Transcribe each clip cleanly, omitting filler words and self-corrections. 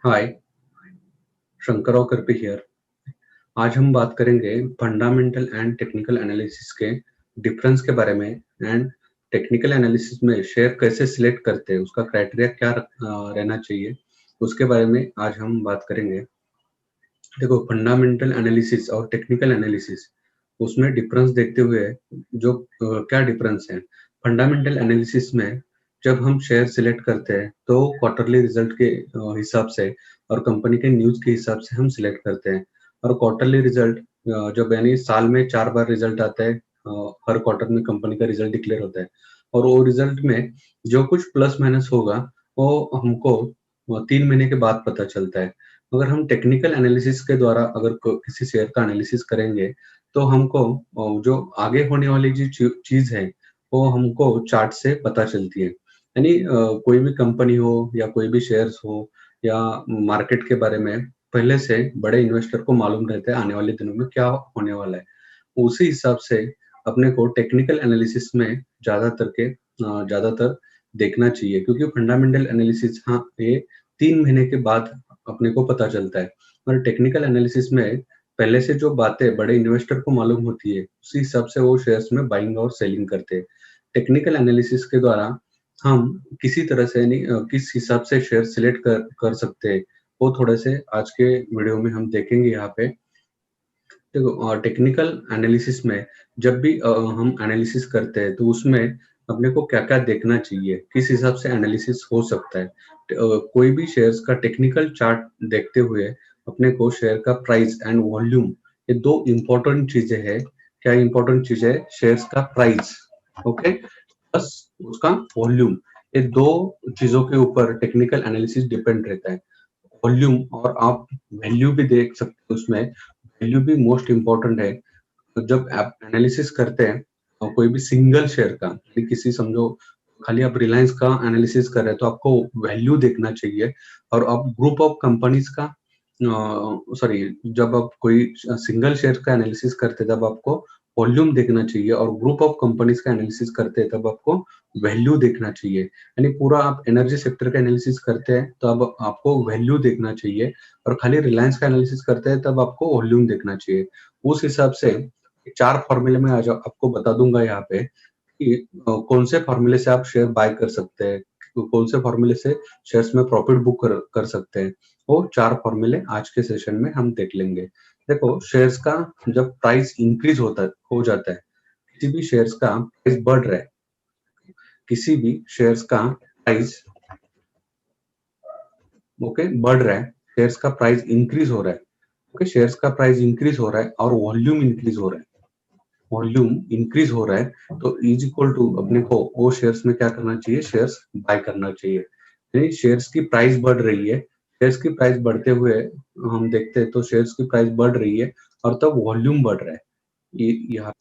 हाय, Shankarrao Karpe here. आज हम बात करेंगे फंडामेंटल एंड टेक्निकल एनालिसिस के डिफरेंस के बारे में एंड टेक्निकल एनालिसिस में शेयर कैसे सिलेक्ट करते हैं, उसका क्राइटेरिया क्या रहना चाहिए, उसके बारे में आज हम बात करेंगे। देखो, फंडामेंटल एनालिसिस और टेक्निकल एनालिसिस उसमें डिफरेंस देखते हुए जो क्या डिफरेंस है। फंडामेंटल एनालिसिस में जब हम शेयर सिलेक्ट करते हैं तो क्वार्टरली रिजल्ट के हिसाब से और कंपनी के न्यूज के हिसाब से हम सिलेक्ट करते हैं। और क्वार्टरली रिजल्ट जब यानी साल में 4 बार रिजल्ट आता है, हर क्वार्टर में कंपनी का रिजल्ट डिक्लेयर होता है और वो रिजल्ट में जो कुछ प्लस माइनस होगा वो हमको 3 महीने के बाद पता चलता है। अगर हम टेक्निकल एनालिसिस के द्वारा अगर किसी शेयर का एनालिसिस करेंगे तो हमको जो आगे होने वाली जो चीज है वो हमको चार्ट से पता चलती है। यानी कोई भी कंपनी हो या कोई भी शेयर्स हो या मार्केट के बारे में पहले से बड़े इन्वेस्टर को मालूम रहता है आने वाले दिनों में क्या होने वाला है। उसी हिसाब से अपने को टेक्निकल एनालिसिस में ज्यादातर देखना चाहिए, क्योंकि फंडामेंटल एनालिसिस हाँ ये 3 महीने के बाद अपने को पता चलता है। और टेक्निकल एनालिसिस में पहले से जो बातें बड़े इन्वेस्टर को मालूम होती है उसी हिसाब से वो शेयर्स में बाइंग और सेलिंग करते हैं। टेक्निकल एनालिसिस के द्वारा हम किसी तरह से यानी किस हिसाब से शेयर सिलेक्ट कर सकते हैं वो थोड़े से आज के वीडियो में हम देखेंगे यहाँ पे। देखो, टेक्निकल एनालिसिस में जब भी हम एनालिसिस करते हैं तो उसमें अपने को क्या-क्या देखना चाहिए, किस हिसाब से एनालिसिस हो सकता है। कोई भी शेयर्स का टेक्निकल चार्ट देखते हुए अपने को शेयर का प्राइस एंड वॉल्यूम, ये 2 इम्पोर्टेंट चीजें हैं। क्या इम्पोर्टेंट चीज है? शेयर्स का प्राइस, ओके, प्लस उसका वॉल्यूम। ये 2 चीजों के ऊपर टेक्निकल एनालिसिस डिपेंड रहता है। वॉल्यूम और आप वैल्यू भी देख सकते हो उसमें, वैल्यू भी मोस्ट इम्पोर्टेंट है। तो जब आप एनालिसिस करते हैं कोई भी सिंगल शेयर का, यानी किसी समझो खाली आप रिलायंस का एनालिसिस कर रहे हैं तो आपको वैल्यू देखना चाहिए। और आप ग्रुप ऑफ कंपनीज का सॉरी, जब आप कोई सिंगल शेयर का एनालिसिस करते हैं तब आपको वॉल्यूम देखना चाहिए, और ग्रुप ऑफ कंपनीज का एनालिसिस करते हैं तब आपको वैल्यू देखना चाहिए। यानी पूरा आप एनर्जी सेक्टर का एनालिसिस करते हैं तो अब आपको वैल्यू देखना चाहिए, और खाली रिलायंस का एनालिसिस करते हैं तब आपको वॉल्यूम देखना चाहिए। उस हिसाब से 4 फॉर्मूले में आज आपको बता दूंगा यहाँ पे कि कौन से फॉर्मूले से आप शेयर बाय कर सकते हैं, कौन से फॉर्मूले से शेयर्स में प्रॉफिट बुक कर सकते हैं। वो 4 फॉर्मूले आज के सेशन में हम देख लेंगे। देखो, शेयर्स का जब प्राइस इंक्रीज हो जाता है, किसी भी शेयर्स का प्राइस बढ़ रहा है, किसी भी शेयर्स का प्राइस ओके बढ़ रहा है, शेयर्स का प्राइस इंक्रीज हो रहा है, ओके, शेयर्स का प्राइस इंक्रीज हो रहा है और वॉल्यूम इंक्रीज हो रहा है, वॉल्यूम इंक्रीज हो रहा है तो इज इक्वल टू अपने को वो शेयर्स में क्या करना चाहिए? शेयर्स बाय करना चाहिए। यानी शेयर्स की प्राइस बढ़ रही है, शेयर्स की प्राइस बढ़ते हुए हम देखते हैं तो शेयर्स की प्राइस बढ़ रही है और तब वॉल्यूम बढ़ रहा है। ये यहाँ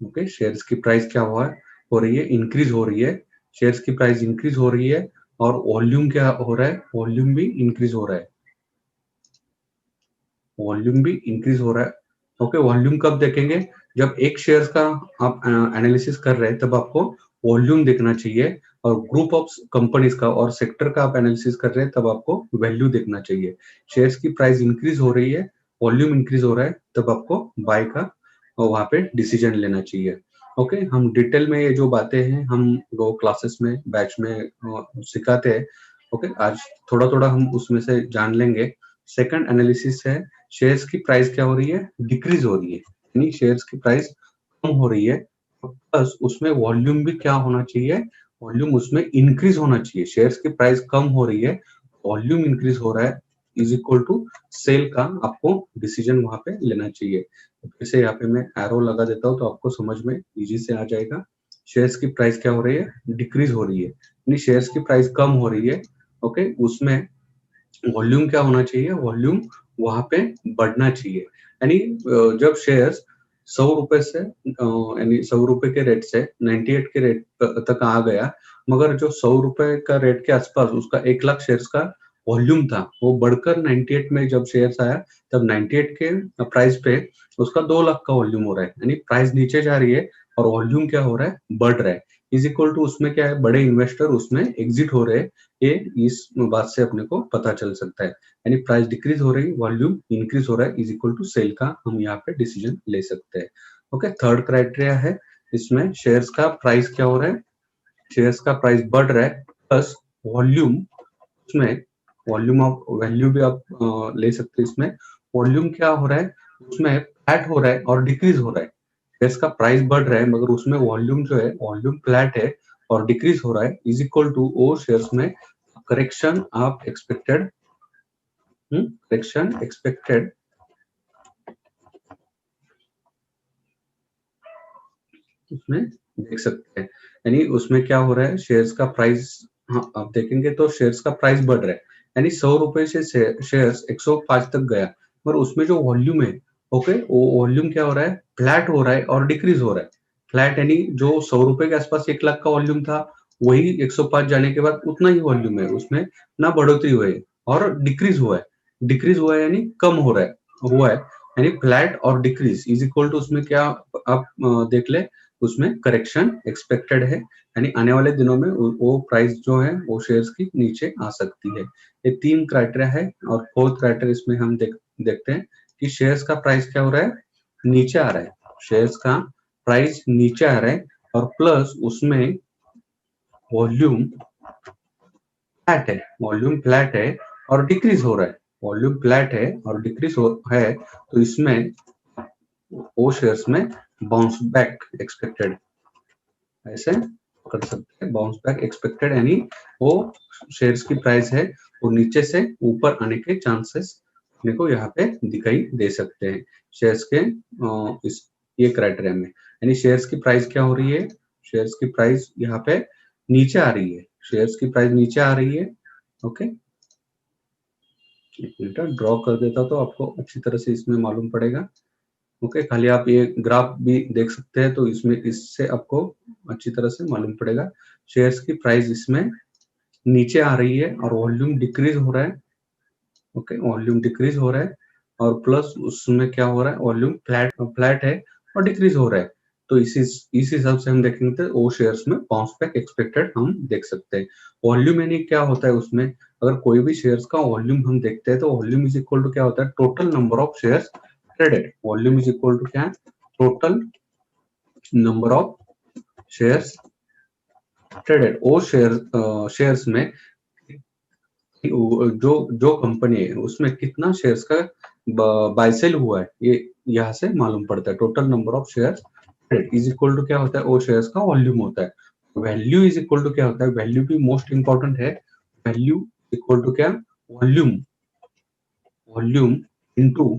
ओके, शेयर्स की प्राइस क्या हुआ है? हो रही है, इंक्रीज हो रही है। शेयर्स की प्राइस इंक्रीज हो रही है और वॉल्यूम क्या हो रहा है? वॉल्यूम भी इंक्रीज हो रहा है, वॉल्यूम भी इंक्रीज हो रहा है। ओके, वॉल्यूम कब देखेंगे? जब एक शेयर्स का आप एनालिसिस कर रहे हैं तब आपको वॉल्यूम देखना चाहिए, और ग्रुप ऑफ कंपनीज का और सेक्टर का आप एनालिसिस कर रहे हैं तब आपको वैल्यू देखना चाहिए। शेयर्स की प्राइस इंक्रीज हो रही है, वॉल्यूम इंक्रीज हो रहा है, तब आपको बाय का वहां पे डिसीजन लेना चाहिए। ओके, हम डिटेल में ये जो बातें हैं हम वो क्लासेस में बैच में सिखाते हैं। ओके, आज थोड़ा थोड़ा हम उसमें से जान लेंगे। सेकंड एनालिसिस है, शेयर्स की प्राइस क्या हो रही है? डिक्रीज हो रही है, यानी शेयर्स की प्राइस कम हो रही है, प्लस उसमें वॉल्यूम भी क्या होना चाहिए? वॉल्यूम उसमें इंक्रीज होना चाहिए। शेयर्स की प्राइस कम हो रही है, वॉल्यूम इंक्रीज हो रहा है, इज इक्वल टू सेल का आपको डिसीजन वहां पे लेना चाहिए। जैसे यहाँ पे मैं एरो लगा देता हूँ तो आपको समझ में इजी से आ जाएगा। शेयर्स की प्राइस क्या हो रही है? डिक्रीज हो रही है, यानी शेयर्स की प्राइस कम हो रही है। ओके, उसमें वॉल्यूम क्या होना चाहिए? वॉल्यूम वहां पे बढ़ना चाहिए। यानी जब शेयर्स 100 रुपए से यानी 100 रुपए के रेट से 98 के रेट तक आ गया, मगर जो 100 रुपए का रेट के आसपास उसका 1 लाख शेयर्स का वॉल्यूम था, वो बढ़कर 98 में जब शेयर्स आया तब 98 के प्राइस पे उसका 2 लाख का वॉल्यूम हो रहा है। यानी प्राइस नीचे जा रही है और वॉल्यूम क्या हो रहा है? बढ़ रहा है। इज इक्वल टू उसमें क्या है? बड़े इन्वेस्टर उसमें एग्जिट हो रहे हैं, ये इस बात से अपने को पता चल सकता है। यानी प्राइस डिक्रीज हो रही, वॉल्यूम इंक्रीज हो रहा है, इज इक्वल टू सेल का हम यहाँ पे डिसीजन ले सकते हैं। ओके, थर्ड क्राइटेरिया है इसमें शेयर्स का प्राइस क्या हो रहा है, शेयर्स का प्राइस बढ़ रहा है प्लस वॉल्यूम, उसमें वॉल्यूम ऑफ वैल्यू भी आप ले सकते हैं। इसमें वॉल्यूम क्या हो रहा है, उसमें फ्लैट हो रहा है और डिक्रीज हो रहा है। शेयर्स का प्राइस बढ़ रहा है मगर उसमें वॉल्यूम जो है वॉल्यूम फ्लैट है और डिक्रीज हो रहा है, इज इक्वल टू ओ शेयर्स में करेक्शन आप एक्सपेक्टेड, करेक्शन एक्सपेक्टेड उसमें देख सकते हैं। यानी उसमें क्या हो रहा है, शेयर्स का प्राइस, हाँ आप देखेंगे तो शेयर्स का प्राइस बढ़ रहा है, यानी 100 रुपए से शेयर्स 105 तक गया, पर उसमें जो वॉल्यूम है, ओके, वो वॉल्यूम क्या हो रहा है, फ्लैट हो रहा है और डिक्रीज हो रहा है। फ्लैट यानी जो 100 रुपए के आसपास 1 लाख का वॉल्यूम था, वही 105 जाने के बाद उतना ही वॉल्यूम है, उसमें ना बढ़ोतरी हुई है और डिक्रीज हुआ है। डिक्रीज हुआ है यानी कम हो रहा है, हुआ है, यानी फ्लैट और डिक्रीज इज इक्वल टू उसमें क्या आप देख ले, उसमें करेक्शन एक्सपेक्टेड है, यानी आने वाले दिनों में वो प्राइस जो है वो शेयर्स की नीचे आ सकती है। ये 3 क्राइटेरिया है और फोर्थ क्राइटेरिया इसमें हम देखते हैं कि शेयर्स का प्राइस क्या हो रहा है, नीचे आ रहा है, शेयर्स का प्राइस नीचे आ रहा है और प्लस उसमें वॉल्यूम फ्लैट है, वॉल्यूम फ्लैट है और डिक्रीज हो रहा है, वॉल्यूम फ्लैट है और डिक्रीज हो है, तो इसमें वो शेयर्स में बाउंस बैक एक्सपेक्टेड, ऐसे कर सकते हैं, बाउंस बैक एक्सपेक्टेड, यानी वो शेयर्स की प्राइस है वो नीचे से ऊपर आने के चांसेस अपने को यहाँ पे दिखाई दे सकते हैं शेयर्स के इस ये क्राइटेरिया में। यानी शेयर्स की प्राइस क्या हो रही है, शेयर्स की प्राइस यहाँ पे नीचे आ रही है, शेयर्स की प्राइस नीचे आ रही है। ओके, एक मिनट ड्रॉ कर देता तो आपको अच्छी तरह से इसमें मालूम पड़ेगा। ओके, खाली आप ये ग्राफ भी देख सकते हैं तो इसमें इससे आपको अच्छी तरह से मालूम पड़ेगा। शेयर्स की प्राइस इसमें नीचे आ रही है और वॉल्यूम डिक्रीज हो रहा है। ओके, वॉल्यूम डिक्रीज हो रहा है और प्लस उसमें क्या हो रहा है, वॉल्यूम फ्लैट फ्लैट है और डिक्रीज हो रहा है, तो इस हिसाब से हम देखेंगे तो वो शेयर्स में बाउंस बैक एक्सपेक्टेड हम देख सकते हैं। वॉल्यूम यानी क्या होता है, उसमें अगर कोई भी शेयर्स का वॉल्यूम हम देखते हैं तो वॉल्यूम इज इक्वल टू क्या होता है, total number of shares traded. Volume is equal to क्या है, total number of shares traded. वो शेयर्स में जो जो कंपनी है उसमें कितना शेयर्स का बाय सेल हुआ है, ये यहाँ से मालूम पड़ता है। Total number of shares trade is equal to क्या होता है, वो शेयर्स का वॉल्यूम होता है। वैल्यू इज इक्वल टू क्या होता है, वैल्यू भी मोस्ट इंपॉर्टेंट है। वैल्यू इक्वल टू क्या, volume, volume into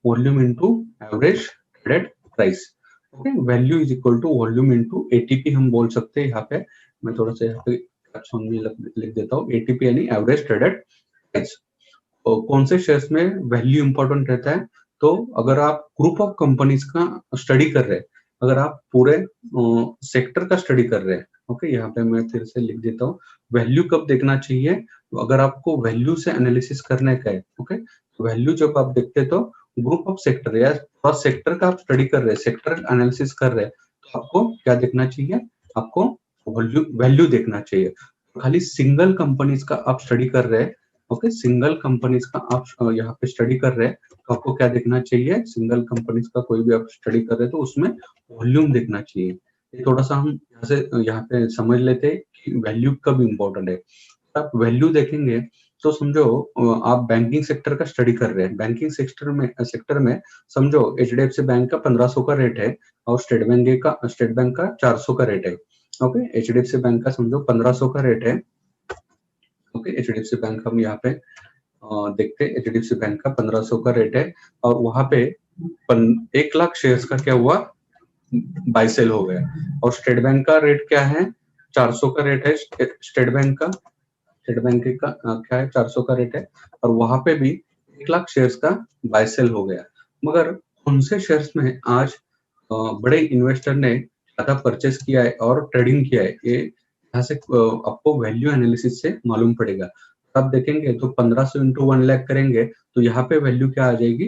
volume into average traded price. Okay, value is equal to volume into ATP हम बोल सकते हैं। यहाँ पे मैं थोड़ा सा यहाँ पे कैप्शन में लिख देता हूँ, एटीपी यानी एवरेज ट्रेडेड प्राइस। कौन से शेयर्स में वैल्यू इंपॉर्टेंट रहता है, तो अगर आप ग्रुप ऑफ कंपनीज का स्टडी कर रहे हैं, अगर आप पूरे सेक्टर का स्टडी कर रहे हैं, ओके, यहाँ पे मैं फिर से लिख देता हूँ, वैल्यू कब देखना चाहिए, तो अगर आपको वैल्यू से एनालिसिस करने का है, ओके, वैल्यू जब आप देखते हैं तो ग्रुप ऑफ सेक्टर या सेक्टर का आप स्टडी कर रहे हैं, सेक्टर एनालिसिस कर रहे हैं, तो आपको क्या देखना चाहिए, आपको वैल्यू वैल्यू देखना चाहिए। खाली सिंगल कंपनीज का आप स्टडी कर रहे हैं, ओके, सिंगल कंपनीज का आप यहाँ पे स्टडी कर रहे हैं, तो आपको क्या देखना चाहिए, सिंगल कंपनीज का कोई भी आप स्टडी कर रहे हैं तो उसमें वॉल्यूम देखना चाहिए। ये थोड़ा सा हम यहाँ पे समझ लेते हैं कि वैल्यू कब इम्पोर्टेंट है। आप वैल्यू देखेंगे तो समझो आप बैंकिंग सेक्टर का स्टडी कर रहे हैं, बैंकिंग सेक्टर में समझो एचडीएफसी बैंक का 1500 का रेट है और स्टेट बैंक का 400 का रेट है। ओके, एचडीएफसी बैंक का समझो 1500 का रेट है। ओके, एचडीएफसी बैंक हम यहाँ पे देखते हैं, एचडीएफसी बैंक का 1500 का रेट है और वहां पे 1 लाख शेयर्स का क्या हुआ, बाय सेल हो गया। और स्टेट बैंक का रेट क्या है, 400 का रेट है स्टेट बैंक का, स्टेट बैंक का क्या है, 400 का रेट है और वहां पे भी 1 लाख शेयर्स का बाय सेल हो गया। मगर कौन से शेयर्स में आज बड़े इन्वेस्टर ने ज्यादा परचेस किया है और ट्रेडिंग किया है, ये यहाँ से आपको वैल्यू एनालिसिस से मालूम पड़ेगा। आप देखेंगे तो 1500 इंटू 1 लाख करेंगे तो यहाँ पे वैल्यू क्या आ जाएगी,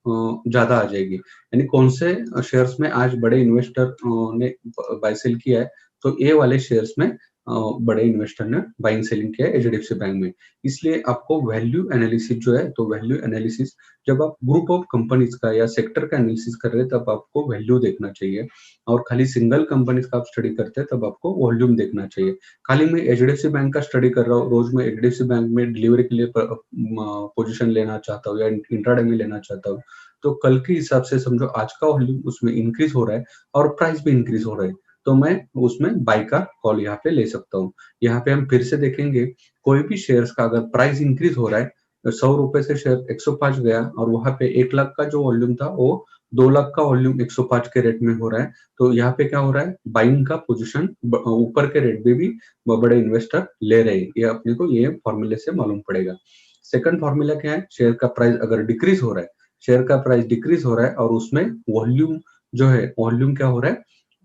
ज्यादा आ जाएगी। यानी कौन से शेयर्स में आज बड़े इन्वेस्टर ने बाय सेल किया है, तो ए वाले शेयर्स में बड़े इन्वेस्टर ने बाइंग सेलिंग किया है एचडीएफसी बैंक में। इसलिए आपको वैल्यू एनालिसिस जो है, तो वैल्यू एनालिसिस जब आप ग्रुप ऑफ कंपनीज का या सेक्टर का एनालिसिस कर रहे हैं तब आपको वैल्यू देखना चाहिए, और खाली सिंगल कंपनीज का आप स्टडी करते हैं तब आपको वॉल्यूम देखना चाहिए। खाली मैं एचडीएफसी बैंक का स्टडी कर रहा हूँ, रोज मैं एचडीएफसी बैंक में डिलीवरी के लिए पोजीशन लेना चाहता हूँ या इंट्राडे में लेना चाहता हूँ, तो कल के हिसाब से समझो आज का वॉल्यूम उसमें इंक्रीज हो रहा है और प्राइस भी इंक्रीज हो रहा है, तो मैं उसमें बाय का कॉल यहाँ पे ले सकता हूँ। यहाँ पे हम फिर से देखेंगे, कोई भी शेयर्स का अगर प्राइस इंक्रीज हो रहा है, 100 रुपए से शेयर 105 गया और वहां पे 1 लाख का जो वॉल्यूम था वो 2 लाख का वॉल्यूम 105 के रेट में हो रहा है, तो यहाँ पे क्या हो रहा है, बाइंग का पोजीशन ऊपर के रेट में भी बड़े इन्वेस्टर ले रहे हैं। ये अपने को ये फॉर्मूले से मालूम पड़ेगा। सेकंड फॉर्मूला क्या है, शेयर का प्राइस अगर डिक्रीज हो रहा है, शेयर का प्राइस डिक्रीज हो रहा है और उसमें वॉल्यूम जो है, वॉल्यूम क्या हो रहा है,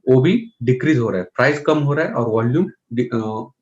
वो भी डिक्रीज हो रहा है, प्राइस कम हो रहा है और वॉल्यूम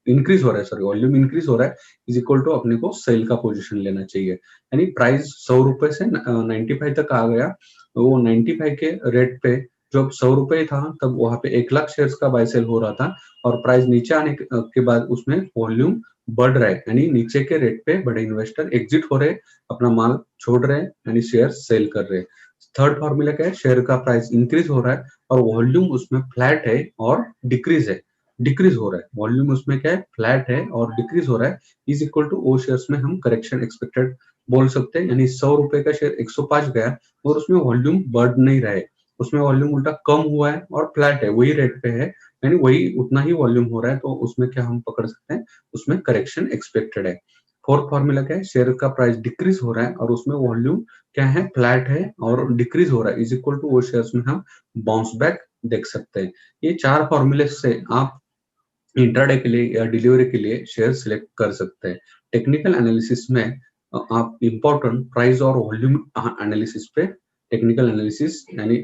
इंक्रीज हो रहा है, सॉरी वॉल्यूम इंक्रीज हो रहा है, इज इक्वल टू अपने को सेल का पोजीशन लेना चाहिए। यानी प्राइस 100 रुपए से 95 तक आ गया, तो वो 95 के रेट पे जब 100 रुपए था तब वहां पे 1 लाख शेयर्स का बाय सेल हो रहा था, और प्राइस नीचे आने के बाद उसमें वॉल्यूम बढ़ रहा है, यानी नीचे के रेट पे बड़े इन्वेस्टर एग्जिट हो रहे, अपना माल छोड़ रहे हैं, यानी शेयर सेल कर रहे हैं। थर्ड फॉर्मूला क्या है, शेयर का प्राइस इंक्रीज हो रहा है और वॉल्यूम उसमें फ्लैट है और डिक्रीज है, डिक्रीज हो रहा है, वॉल्यूम उसमें क्या है, फ्लैट है और डिक्रीज हो रहा है, इज इक्वल टू वो शेयर्स में हम करेक्शन एक्सपेक्टेड बोल सकते हैं। यानी 100 रुपए का शेयर 105 गया और उसमें वॉल्यूम बढ़ नहीं रहा है, उसमें वॉल्यूम उल्टा कम हुआ है और फ्लैट है, वही रेट पे है, यानी वही उतना ही वॉल्यूम हो रहा है, तो उसमें क्या हम पकड़ सकते हैं, उसमें करेक्शन एक्सपेक्टेड है। फोर्थ फॉर्मूला क्या है, शेयर का प्राइस डिक्रीज हो रहा है और उसमें वॉल्यूम क्या है, फ्लैट है और डिक्रीज हो रहा है, इज इक्वल टू वो शेयर्स में हम बाउंस बैक देख सकते हैं। ये 4 फॉर्मूले से आप इंट्राडे के लिए या डिलीवरी के लिए शेयर सिलेक्ट कर सकते हैं। टेक्निकल एनालिसिस में आप इम्पोर्टेंट प्राइस और वॉल्यूम एनालिसिस पे टेक्निकल एनालिसिस यानी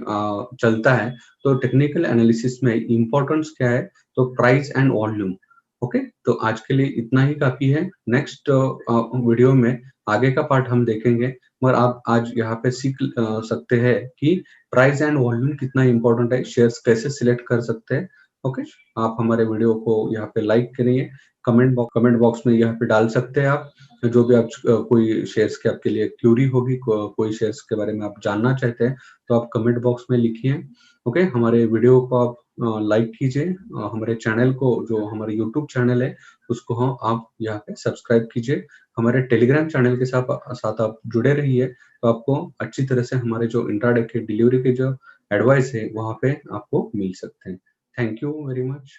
चलता है, तो टेक्निकल एनालिसिस में इम्पोर्टेंस क्या है, तो प्राइस एंड वॉल्यूम। ओके, तो आज के लिए इतना ही काफी है। नेक्स्ट वीडियो में आगे का पार्ट हम देखेंगे, मगर आप आज यहाँ पे सीख सकते हैं कि प्राइस एंड वॉल्यूम कितना इंपॉर्टेंट है, शेयर्स कैसे सिलेक्ट कर सकते हैं। ओके, आप हमारे वीडियो को यहाँ पे लाइक करिए, कमेंट बॉक्स में यहाँ पे डाल सकते हैं आप जो भी आप कोई शेयर्स के आपके लिए क्यूरी होगी, कोई शेयर्स के बारे में आप जानना चाहते हैं, तो आप कमेंट बॉक्स में लिखिए। ओके, हमारे वीडियो को आप लाइक कीजिए, हमारे चैनल को, जो हमारे यूट्यूब चैनल है उसको आप यहाँ पे सब्सक्राइब कीजिए, हमारे टेलीग्राम चैनल के साथ आप जुड़े रहिए, तो आपको अच्छी तरह से हमारे जो इंट्राडे के डिलीवरी के जो एडवाइस है वहाँ पे आपको मिल सकते हैं। Thank you very much.